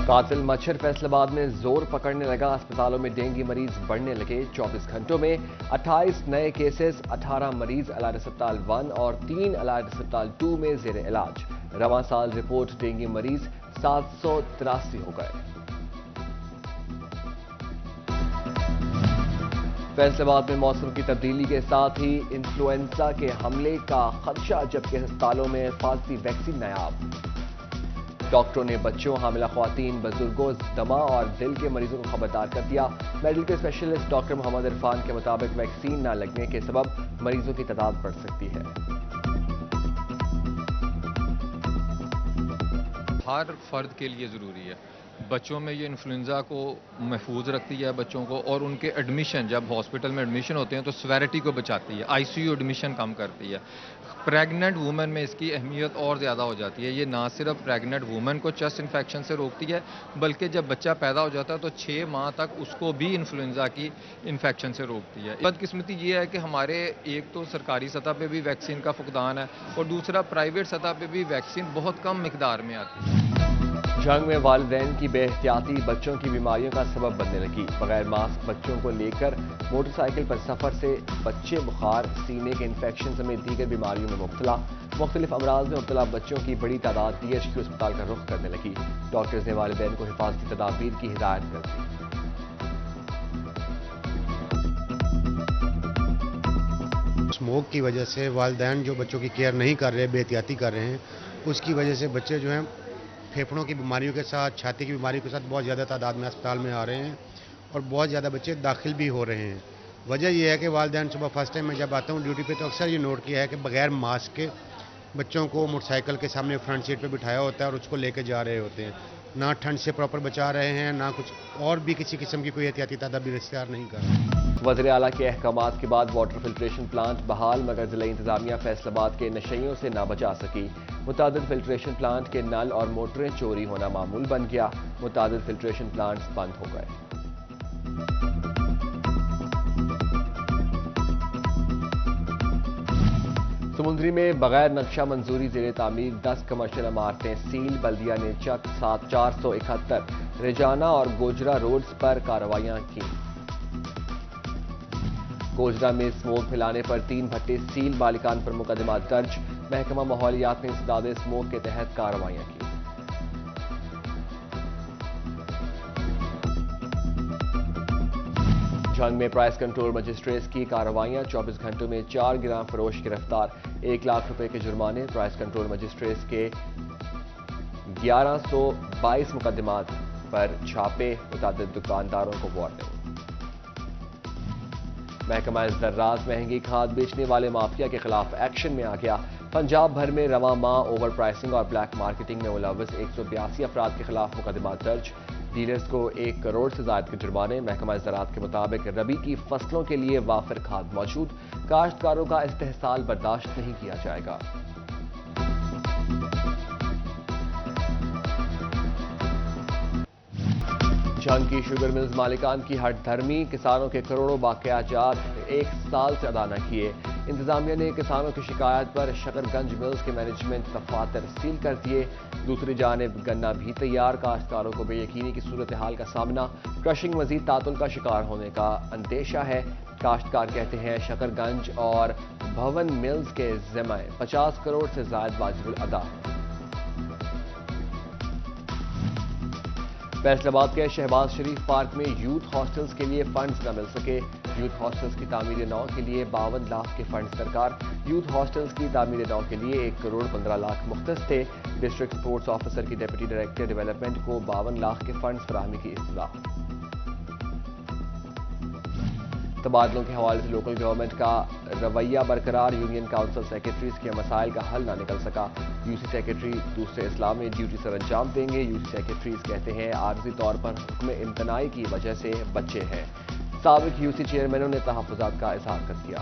कातिल मच्छर फैसलाबाद में जोर पकड़ने लगा। अस्पतालों में डेंगू मरीज बढ़ने लगे। 24 घंटों में 28 नए केसेस, 18 मरीज अलायद अस्पताल 1 और 3 अलायद अस्पताल 2 में जेर इलाज। रवां साल रिपोर्ट डेंगू मरीज 783 हो गए। फैसलाबाद में मौसम की तब्दीली के साथ ही इन्फ्लुएंजा के हमले का खदशा, जबकि अस्पतालों में हिफाजती वैक्सीन नायाब। डॉक्टरों ने बच्चों, हामिला ख्वातीन, बुजुर्गों, दमा और दिल के मरीजों को खबरदार कर दिया। Medical specialist doctor Mohammad Irfan के मुताबिक वैक्सीन न लगने के सबब मरीजों की तादाद बढ़ सकती है। हर फर्द के लिए ज़रूरी है। बच्चों में ये इन्फ्लुएंजा को महफूज रखती है बच्चों को, और उनके एडमिशन, जब हॉस्पिटल में एडमिशन होते हैं तो सेवेरिटी को बचाती है, आईसीयू एडमिशन कम करती है। प्रेग्नेंट वुमेन में इसकी अहमियत और ज़्यादा हो जाती है। ये ना सिर्फ प्रेग्नेंट वुमेन को चेस्ट इन्फेक्शन से रोकती है, बल्कि जब बच्चा पैदा हो जाता है तो 6 माह तक उसको भी इन्फ्लुएंजा की इन्फेक्शन से रोकती है। बदकिस्मती ये है कि हमारे एक तो सरकारी सतह पे भी वैक्सीन का फुकदान है, और दूसरा प्राइवेट सतह पे भी वैक्सीन बहुत कम मिकदार में आती है। जंग में वालिदैन की बेहतियाती बच्चों की बीमारियों का सबब बनने लगी। बगैर मास्क बच्चों को लेकर मोटरसाइकिल पर सफर से बच्चे बुखार, सीने के इन्फेक्शन समेत दीगर बीमारियों में मुब्तला। मुख्तलिफ अमराज में मुब्तला बच्चों की बड़ी तादाद DHQ अस्पताल का रुख करने लगी। डॉक्टर्स ने वालिदैन को हिफाजती तदाबीर की हिदायत कर दी। स्मोक की वजह से वालिदैन जो बच्चों की केयर नहीं कर रहे, बेहतियाती कर रहे हैं, उसकी वजह से बच्चे जो हैं फेफड़ों की बीमारियों के साथ, छाती की बीमारियों के साथ बहुत ज़्यादा तादाद में अस्पताल में आ रहे हैं, और बहुत ज़्यादा बच्चे दाखिल भी हो रहे हैं। वजह यह है कि वालिदैन, सुबह फर्स्ट टाइम मैं जब आता हूँ ड्यूटी पे तो अक्सर ये नोट किया है कि बगैर मास्क के बच्चों को मोटरसाइकिल के सामने फ्रंट सीट पे बिठाया होता है और उसको लेके जा रहे होते हैं। ना ठंड से प्रॉपर बचा रहे हैं, ना कुछ और भी किसी किस्म की कोई एहतियाती तदाबीर इख्तियार नहीं कर रहे। वज़ीर आला के अहकामात के बाद वाटर फिल्ट्रेशन प्लांट बहाल, मगर जिला इंतजामिया फैसलाबाद के नशइयों से ना बचा सकी। मुतादिद फिल्ट्रेशन प्लांट के नल और मोटरें चोरी होना मामूल बन गया। मुतादिद फिल्ट्रेशन प्लांट्स बंद हो गए। समुंदरी में बगैर नक्शा मंजूरी ज़ेरे तामीर 10 कमर्शियल इमारतें सील। बल्दिया ने चक 471 रेजाना और गोजरा रोड्स पर कार्रवाइयां की। गोजरा में स्मोक फैलाने पर 3 भट्टे सील। बालिकान पर मुकदमा दर्ज। महकमा माहौलियात ने इंसदादे स्मोक के तहत कार्रवाइयां की। जंग में प्राइस कंट्रोल मजिस्ट्रेट्स की कार्रवाइयां। 24 घंटों में 4 ग्राम फरोश गिरफ्तार। 1 लाख रुपए के जुर्माने। प्राइस कंट्रोल मजिस्ट्रेट्स के 1122 मुकदमात पर छापे। मुतादिद दुकानदारों को वार्निंग। महकमा ज़र्रात महंगी खाद बेचने वाले माफिया के खिलाफ एक्शन में आ गया। पंजाब भर में रवां माह ओवर प्राइसिंग और ब्लैक मार्केटिंग में मुलव्वस 182 अफराद के खिलाफ मुकदमा दर्ज। डीलर्स को 1 करोड़ से ज्यादा के जुर्माने। महकमा ज़राअत के मुताबिक रबी की फसलों के लिए वाफिर खाद मौजूद। काश्तकारों का इस्तेहसाल बर्दाश्त नहीं किया जाएगा। जंग की शुगर मिल्स मालिकान की हट धर्मी। किसानों के करोड़ों बाक़ियात 1 साल से अदा न किए। इंतजामिया ने किसानों की शिकायत पर शकरगंज मिल्स के मैनेजमेंट दफातर सील कर दिए। दूसरी जानिब गन्ना भी तैयार। काश्तकारों को बेयकीनी की सूरत हाल का सामना। क्रशिंग मजीद तातुल का शिकार होने का अंदेशा है। काश्तकार कहते हैं शकरगंज और भवन मिल्स के ज़िम्मे 50 करोड़ से ज्यादा वाजिबुल अदा है। फैसलाबाद के शहबाज शरीफ पार्क में यूथ हॉस्टल्स के लिए फंड्स न मिल सके। यूथ हॉस्टल्स की तामीर नौ के लिए 52 लाख के फंड्स दरकार। यूथ हॉस्टल्स की तामीर नौ के लिए 1 करोड़ 15 लाख मुख्तस थे। डिस्ट्रिक्ट स्पोर्ट्स ऑफिसर की डिप्टी डायरेक्टर डेवलपमेंट को 52 लाख के फंड्स फराहमी की इत्तला। तबादलों के हवाले से लोकल गवर्नमेंट का रवैया बरकरार। यूनियन काउंसिल सेक्रेटरीज के मसाइल का हल ना निकल सका। यूसी सेक्रेटरी दूसरे इस्लाह में ड्यूटी सर अंजाम देंगे। यूसी सेक्रेटरीज कहते हैं आर्जी तौर पर हुक्म इम्तनाई की वजह से बचे हैं। साबिक यूसी चेयरमैनों ने तहफ़्फ़ुज़ात का इज़हार कर दिया।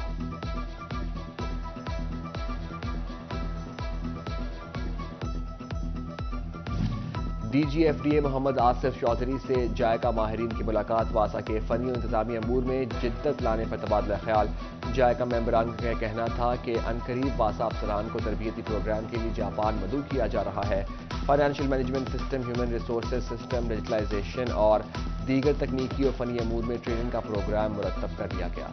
D G F D A Muhammad Asif Chaudhry سے جائقہ ماہرین کی ملاقات. واسا کے فنی و انتظامی امور میں جدت لانے پر تبادلہ خیال. جائقہ ممبران کا کہنا تھا کہ عنقریب واسا افسران کو تربیتی پروگرام کے لیے جاپان مدعو کیا جا رہا ہے. Financial management system, human resources system, digitalisation اور دیگر تکنیکی و فنی امور میں ٹریننگ کا پروگرام مرتب کر دیا گیا.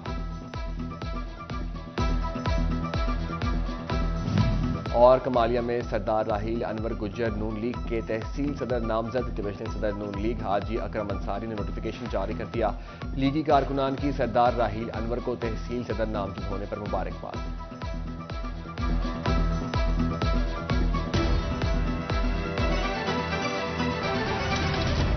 اور کمالیہ میں سردار راحیل انور گجر نون لیگ کے تحصیل صدر نامزد. ڈویژنل صدر نون لیگ حاجی اکرم انصاری نے نوٹیفیکیشن جاری کر دیا. لیگی کارکنان کی سردار راحیل انور کو تحصیل صدر نامزد ہونے پر مبارکباد.